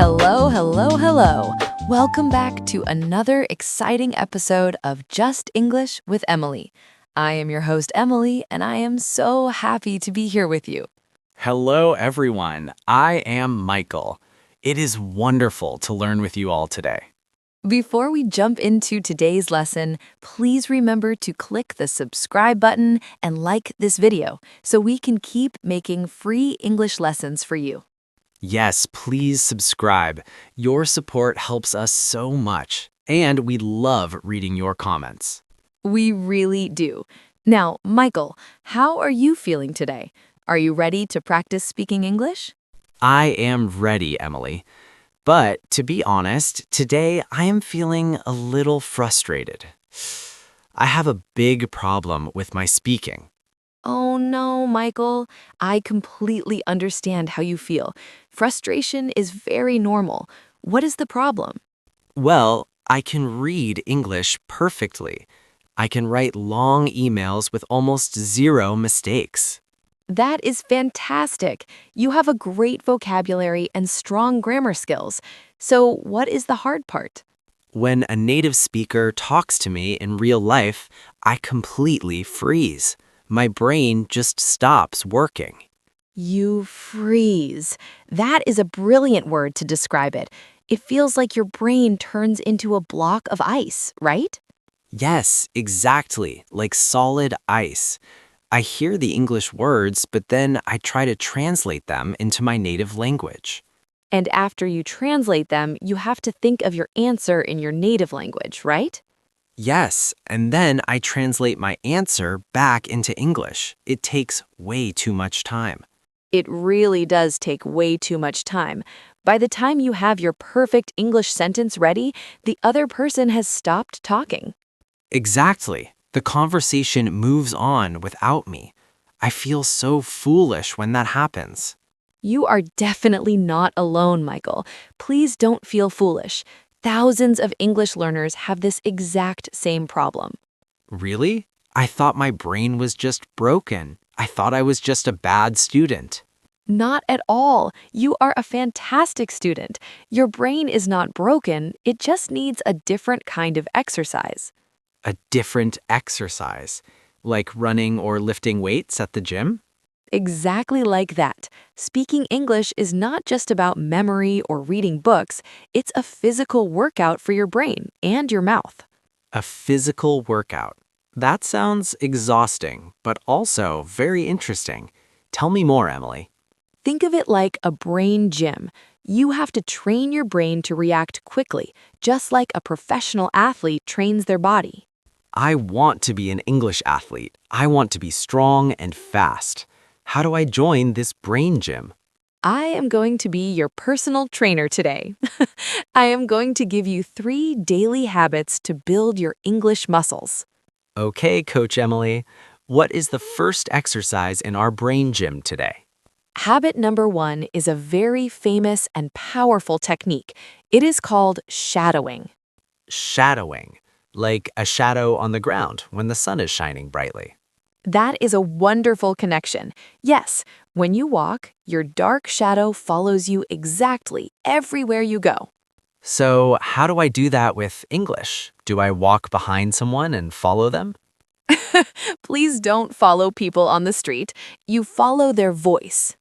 Hello, hello, hello. Welcome back to another exciting episode of Just English with Emily. I am your host, Emily, and I am so happy to be here with you. Hello, everyone. I am Michael. It is wonderful to learn with you all today. Before we jump into today's lesson, please remember to click the subscribe button and like this video so we can keep making free English lessons for you. Yes, please subscribe. Your support helps us so much, and we love reading your comments. We really do. Now, Michael, how are you feeling today? Are you ready to practice speaking English? I am ready, Emily. But to be honest, today I am feeling a little frustrated. I have a big problem with my speaking. Oh no, Michael. I completely understand how you feel. Frustration is very normal. What is the problem? Well, I can read English perfectly. I can write long emails with almost zero mistakes. That is fantastic. You have a great vocabulary and strong grammar skills. So, what is the hard part? When a native speaker talks to me in real life, I completely freeze. My brain just stops working. You freeze. That is a brilliant word to describe it. It feels like your brain turns into a block of ice, right? Yes, exactly, like solid ice. I hear the English words, but then I try to translate them into my native language. And after you translate them, you have to think of your answer in your native language, right? Yes, and then I translate my answer back into English. It takes way too much time. It really does take way too much time. By the time you have your perfect English sentence ready, the other person has stopped talking. Exactly. The conversation moves on without me. I feel so foolish when that happens. You are definitely not alone, Michael. Please don't feel foolish. Thousands of English learners have this exact same problem. Really? I thought my brain was just broken. I thought I was just a bad student. Not at all. You are a fantastic student. Your brain is not broken, it just needs a different kind of exercise. A different exercise, like running or lifting weights at the gym? Exactly like that. Speaking English is not just about memory or reading books, it's a physical workout for your brain and your mouth. A physical workout. That sounds exhausting, but also very interesting. Tell me more, Emily. Think of it like a brain gym. You have to train your brain to react quickly, just like a professional athlete trains their body. I want to be an English athlete. I want to be strong and fast. How do I join this brain gym? I am going to be your personal trainer today. I am going to give you 3 daily habits to build your English muscles. Okay, Coach Emily. What is the first exercise in our brain gym today? Habit number 1 is a very famous and powerful technique. It is called shadowing. Shadowing, like a shadow on the ground when the sun is shining brightly. That is a wonderful connection. Yes, when you walk, your dark shadow follows you exactly everywhere you go. So, how do I do that with English? Do I walk behind someone and follow them? Please don't follow people on the street. You follow their voice.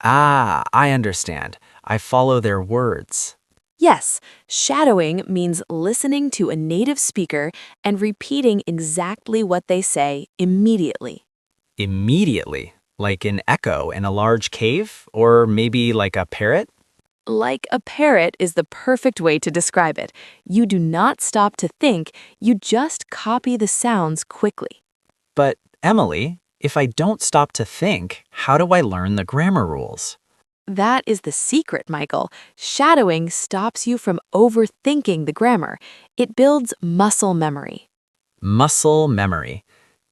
Ah, I understand. I follow their words. Yes, shadowing means listening to a native speaker and repeating exactly what they say immediately. Immediately, like an echo in a large cave, or maybe like a parrot? Like a parrot is the perfect way to describe it. You do not stop to think, you just copy the sounds quickly. But, Emily, if I don't stop to think, how do I learn the grammar rules? That is the secret, Michael. Shadowing stops you from overthinking the grammar. It builds muscle memory. Muscle memory.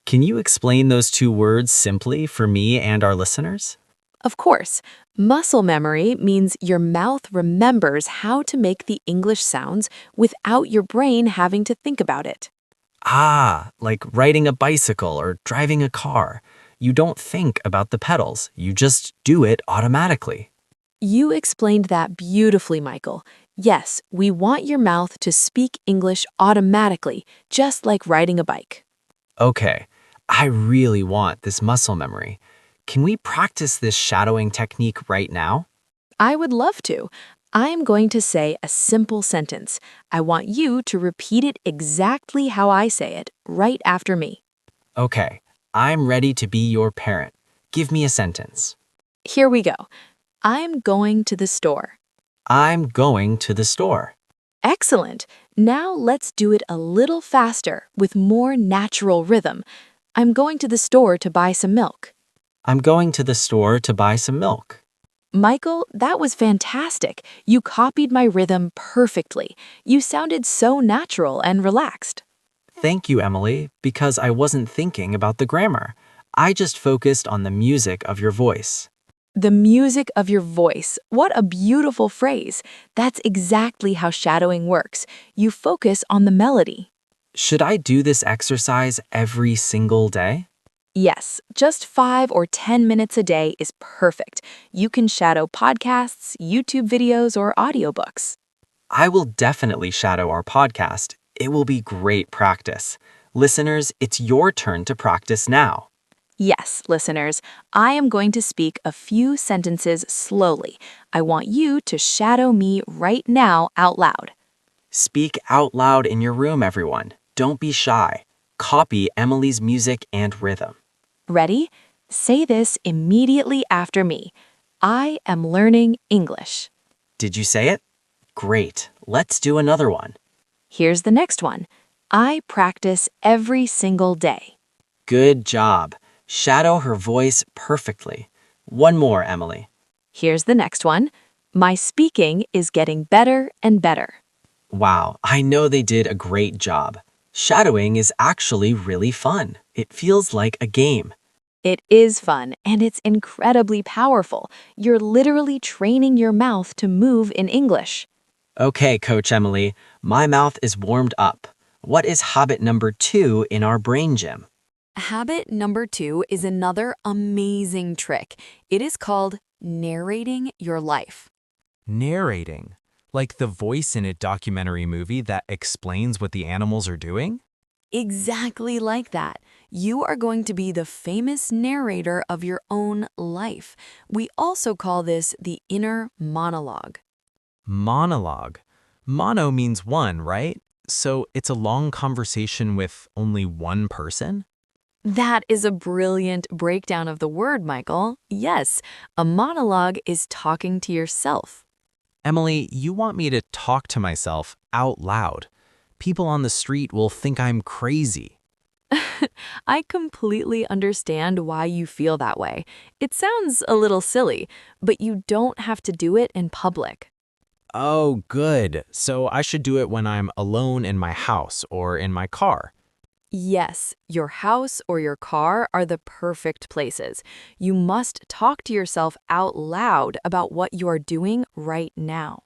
Can you explain those two words simply for me and our listeners? Of course, muscle memory means your mouth remembers how to make the English sounds without your brain having to think about it. Ah, like riding a bicycle or driving a car. You don't think about the pedals, you just do it automatically. You explained that beautifully, Michael. Yes, we want your mouth to speak English automatically, just like riding a bike. Okay, I really want this muscle memory. Can we practice this shadowing technique right now? I would love to. I am going to say a simple sentence. I want you to repeat it exactly how I say it, right after me. Okay, I'm ready to be your parent. Give me a sentence. Here we go. I'm going to the store. I'm going to the store. Excellent. Now let's do it a little faster with more natural rhythm. I'm going to the store to buy some milk. I'm going to the store to buy some milk. Michael, that was fantastic. You copied my rhythm perfectly. You sounded so natural and relaxed. Thank you, Emily, because I wasn't thinking about the grammar. I just focused on the music of your voice. The music of your voice. What a beautiful phrase. That's exactly how shadowing works. You focus on the melody. Should I do this exercise every single day? Yes, just 5 or 10 minutes a day is perfect. You can shadow podcasts, YouTube videos, or audiobooks. I will definitely shadow our podcast. It will be great practice. Listeners, it's your turn to practice now. Yes, listeners, I am going to speak a few sentences slowly. I want you to shadow me right now out loud. Speak out loud in your room, everyone. Don't be shy. Copy Emily's music and rhythm. Ready? Say this immediately after me. I am learning English. Did you say it? Great. Let's do another one. Here's the next one. I practice every single day. Good job. Shadow her voice perfectly. One more, Emily. Here's the next one. My speaking is getting better and better. Wow, I know they did a great job. Shadowing is actually really fun. It feels like a game. It is fun and it's incredibly powerful. You're literally training your mouth to move in English. Okay, Coach Emily, my mouth is warmed up. What is habit number 2 in our brain gym? Habit number 2 is another amazing trick. It is called narrating your life. Narrating, like the voice in a documentary movie that explains what the animals are doing? Exactly like that. You are going to be the famous narrator of your own life. We also call this the inner monologue. Monologue. Mono means one, right? So it's a long conversation with only one person? That is a brilliant breakdown of the word, Michael. Yes, a monologue is talking to yourself. Emily, you want me to talk to myself out loud. People on the street will think I'm crazy. I completely understand why you feel that way. It sounds a little silly, but you don't have to do it in public. Oh, good. So I should do it when I'm alone in my house or in my car. Yes, your house or your car are the perfect places. You must talk to yourself out loud about what you are doing right now.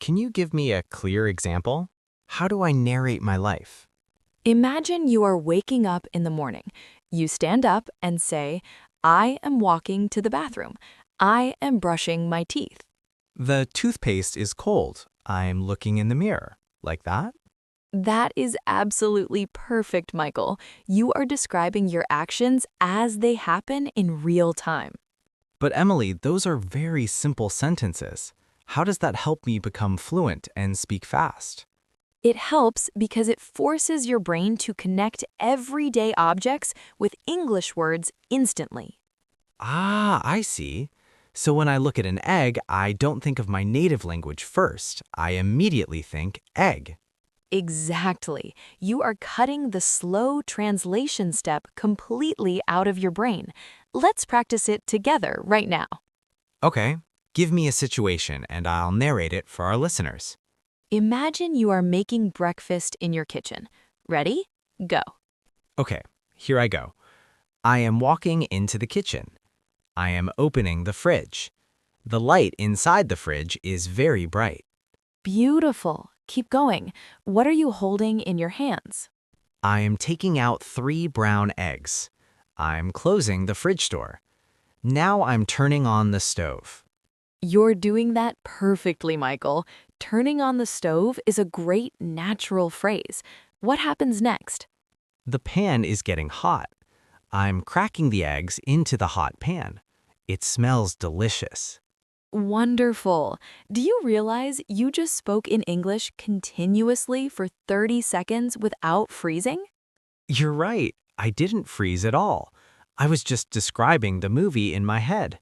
Can you give me a clear example? How do I narrate my life? Imagine you are waking up in the morning. You stand up and say, I am walking to the bathroom. I am brushing my teeth. The toothpaste is cold. I'm looking in the mirror. Like that? That is absolutely perfect, Michael. You are describing your actions as they happen in real time. But Emily, those are very simple sentences. How does that help me become fluent and speak fast? It helps because it forces your brain to connect everyday objects with English words instantly. Ah, I see. So when I look at an egg, I don't think of my native language first. I immediately think egg. Exactly. You are cutting the slow translation step completely out of your brain. Let's practice it together right now. Okay, give me a situation and I'll narrate it for our listeners. Imagine you are making breakfast in your kitchen. Ready? Go. Okay, here I go. I am walking into the kitchen. I am opening the fridge. The light inside the fridge is very bright. Beautiful. Keep going. What are you holding in your hands? I am taking out 3 brown eggs. I'm closing the fridge door. Now I'm turning on the stove. You're doing that perfectly, Michael. Turning on the stove is a great natural phrase. What happens next? The pan is getting hot. I'm cracking the eggs into the hot pan. It smells delicious. Wonderful. Do you realize you just spoke in English continuously for 30 seconds without freezing? You're right. I didn't freeze at all. I was just describing the movie in my head.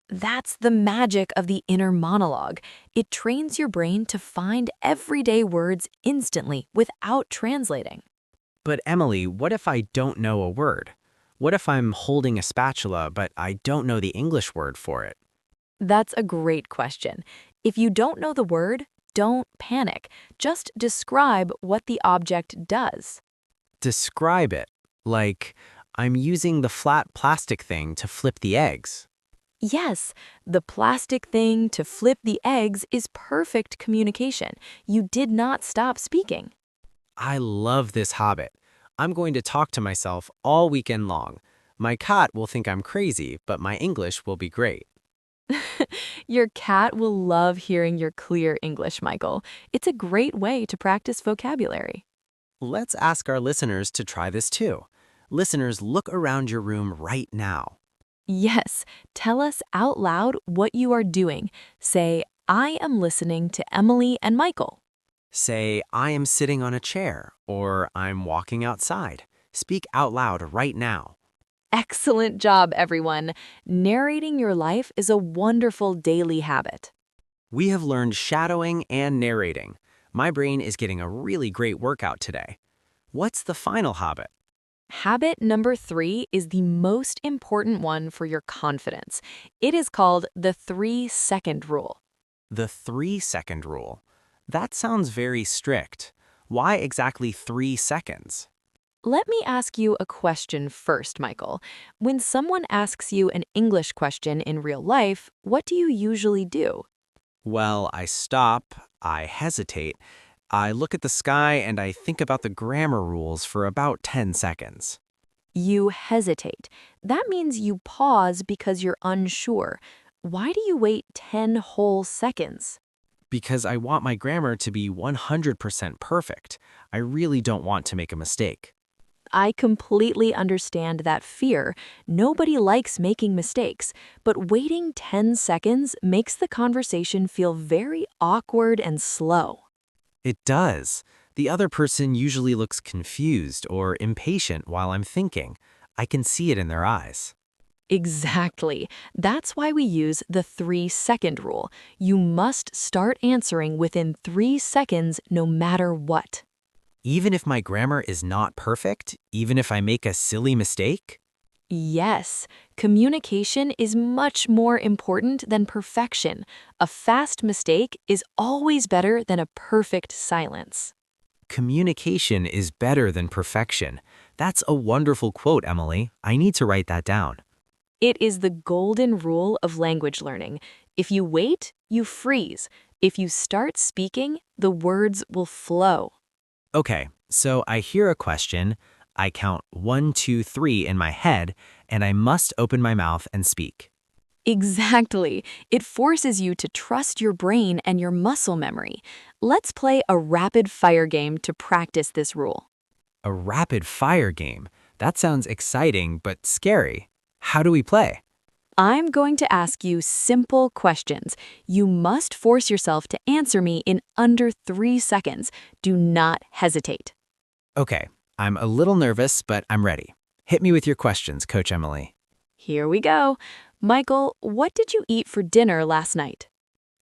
That's the magic of the inner monologue. It trains your brain to find everyday words instantly without translating. But Emily, what if I don't know a word? What if I'm holding a spatula, but I don't know the English word for it? That's a great question. If you don't know the word, don't panic. Just describe what the object does. Describe it. Like, I'm using the flat plastic thing to flip the eggs. Yes, the plastic thing to flip the eggs is perfect communication. You did not stop speaking. I love this habit. I'm going to talk to myself all weekend long. My cat will think I'm crazy, but my English will be great. Your cat will love hearing your clear English, Michael. It's a great way to practice vocabulary. Let's ask our listeners to try this too. Listeners, look around your room right now. Yes, tell us out loud what you are doing. Say, I am listening to Emily and Michael. Say, I am sitting on a chair, or I'm walking outside. Speak out loud right now. Excellent job, everyone. Narrating your life is a wonderful daily habit. We have learned shadowing and narrating. My brain is getting a really great workout today. What's the final habit? Habit number 3 is the most important one for your confidence. It is called the 3-second rule. The 3-second rule. That sounds very strict. Why exactly 3 seconds? Let me ask you a question first, Michael. When someone asks you an English question in real life, what do you usually do? Well, I stop, I hesitate, I look at the sky, and I think about the grammar rules for about 10 seconds. You hesitate. That means you pause because you're unsure. Why do you wait 10 whole seconds? Because I want my grammar to be 100% perfect. I really don't want to make a mistake. I completely understand that fear. Nobody likes making mistakes, but waiting 10 seconds makes the conversation feel very awkward and slow. It does. The other person usually looks confused or impatient while I'm thinking. I can see it in their eyes. Exactly. That's why we use the 3-second rule. You must start answering within 3 seconds no matter what. Even if my grammar is not perfect, even if I make a silly mistake? Yes, communication is much more important than perfection. A fast mistake is always better than a perfect silence. Communication is better than perfection. That's a wonderful quote, Emily. I need to write that down. It is the golden rule of language learning. If you wait, you freeze. If you start speaking, the words will flow. Okay, so I hear a question, I count 1, 2, 3 in my head, and I must open my mouth and speak. Exactly. It forces you to trust your brain and your muscle memory. Let's play a rapid fire game to practice this rule. A rapid fire game. That sounds exciting, but scary. How do we play? I'm going to ask you simple questions. You must force yourself to answer me in under 3 seconds. Do not hesitate. Okay, I'm a little nervous, but I'm ready. Hit me with your questions, Coach Emily. Here we go. Michael, what did you eat for dinner last night?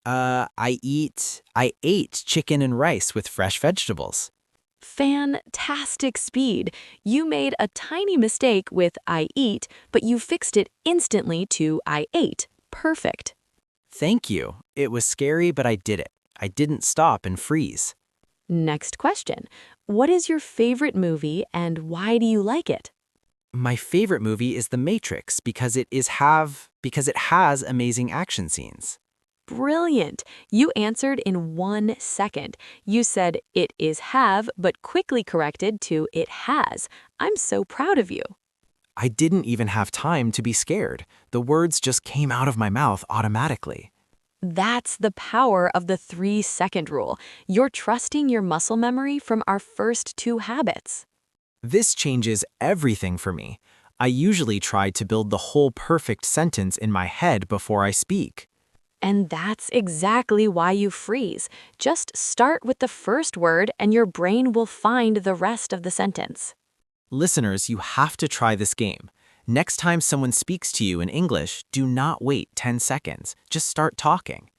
I ate chicken and rice with fresh vegetables. Fantastic speed. You made a tiny mistake with I eat, but you fixed it instantly to I ate. Perfect. Thank you. It was scary, but I did it. I didn't stop and freeze. Next question. What is your favorite movie and why do you like it? My favorite movie is The Matrix because it has amazing action scenes. Brilliant. You answered in 1 second. You said it is have, but quickly corrected to it has. I'm so proud of you. I didn't even have time to be scared. The words just came out of my mouth automatically. That's the power of the 3-second rule. You're trusting your muscle memory from our first two habits. This changes everything for me. I usually try to build the whole perfect sentence in my head before I speak. And that's exactly why you freeze. Just start with the first word and your brain will find the rest of the sentence. Listeners, you have to try this game. Next time someone speaks to you in English, do not wait 10 seconds. Just start talking.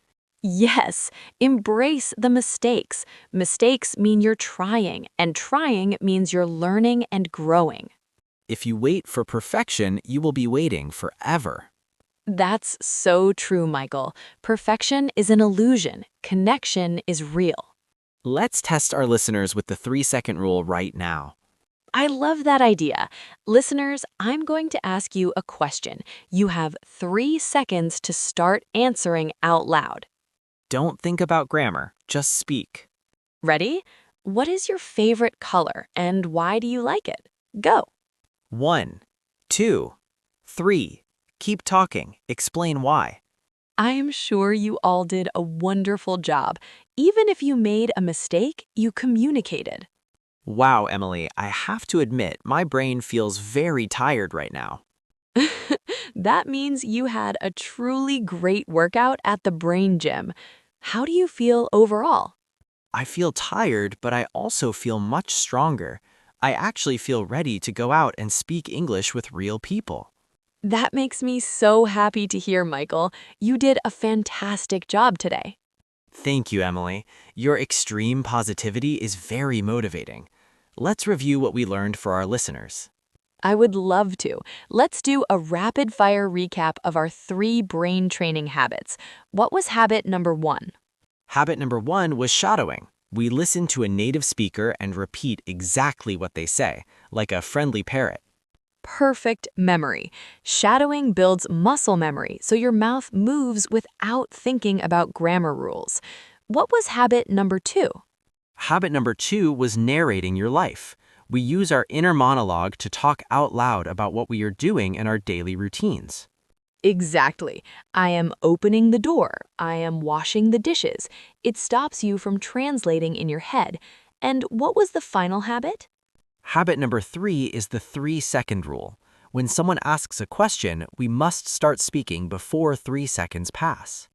Yes, embrace the mistakes. Mistakes mean you're trying, and trying means you're learning and growing. If you wait for perfection, you will be waiting forever. That's so true, Michael. Perfection is an illusion. Connection is real. Let's test our listeners with the 3-second rule right now. I love that idea. Listeners, I'm going to ask you a question. You have 3 seconds to start answering out loud. Don't think about grammar, just speak. Ready? What is your favorite color and why do you like it? Go. 1, 2, 3. Keep talking. Explain why. I am sure you all did a wonderful job. Even if you made a mistake, you communicated. Wow, Emily, I have to admit, my brain feels very tired right now. That means you had a truly great workout at the brain gym. How do you feel overall? I feel tired, but I also feel much stronger. I actually feel ready to go out and speak English with real people. That makes me so happy to hear, Michael. You did a fantastic job today. Thank you, Emily. Your extreme positivity is very motivating. Let's review what we learned for our listeners. I would love to. Let's do a rapid-fire recap of our 3 brain training habits. What was habit number 1? Habit number 1 was shadowing. We listen to a native speaker and repeat exactly what they say, like a friendly parrot. Perfect memory. Shadowing builds muscle memory, so your mouth moves without thinking about grammar rules. What was habit number 2? Habit number 2 was narrating your life. We use our inner monologue to talk out loud about what we are doing in our daily routines. Exactly. I am opening the door. I am washing the dishes. It stops you from translating in your head. And what was the final habit? Habit number 3 is the 3-second rule. When someone asks a question, we must start speaking before 3 seconds pass.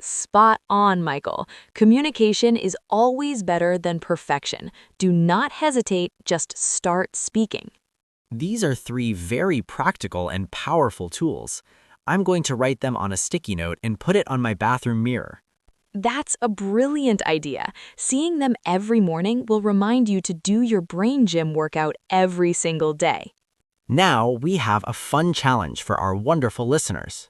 Spot on, Michael. Communication is always better than perfection. Do not hesitate, just start speaking. These are 3 very practical and powerful tools. I'm going to write them on a sticky note and put it on my bathroom mirror. That's a brilliant idea. Seeing them every morning will remind you to do your brain gym workout every single day. Now we have a fun challenge for our wonderful listeners.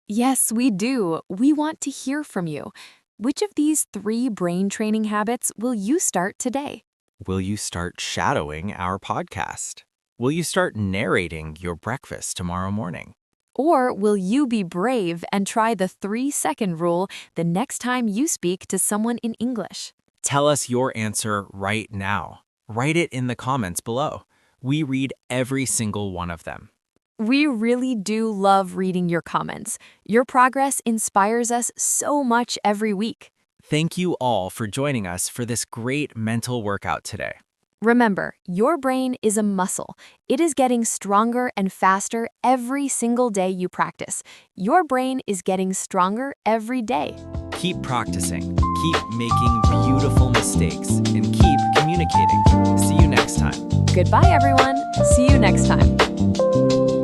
Yes, we do. We want to hear from you. Which of these 3 brain training habits will you start today? Will you start shadowing our podcast? Will you start narrating your breakfast tomorrow morning? Or will you be brave and try the 3-second rule the next time you speak to someone in English? Tell us your answer right now. Write it in the comments below. We read every single one of them. We really do love reading your comments. Your progress inspires us so much every week. Thank you all for joining us for this great mental workout today. Remember, your brain is a muscle. It is getting stronger and faster every single day you practice. Your brain is getting stronger every day. Keep practicing, keep making beautiful mistakes, and keep communicating. See you next time. Goodbye, everyone. See you next time.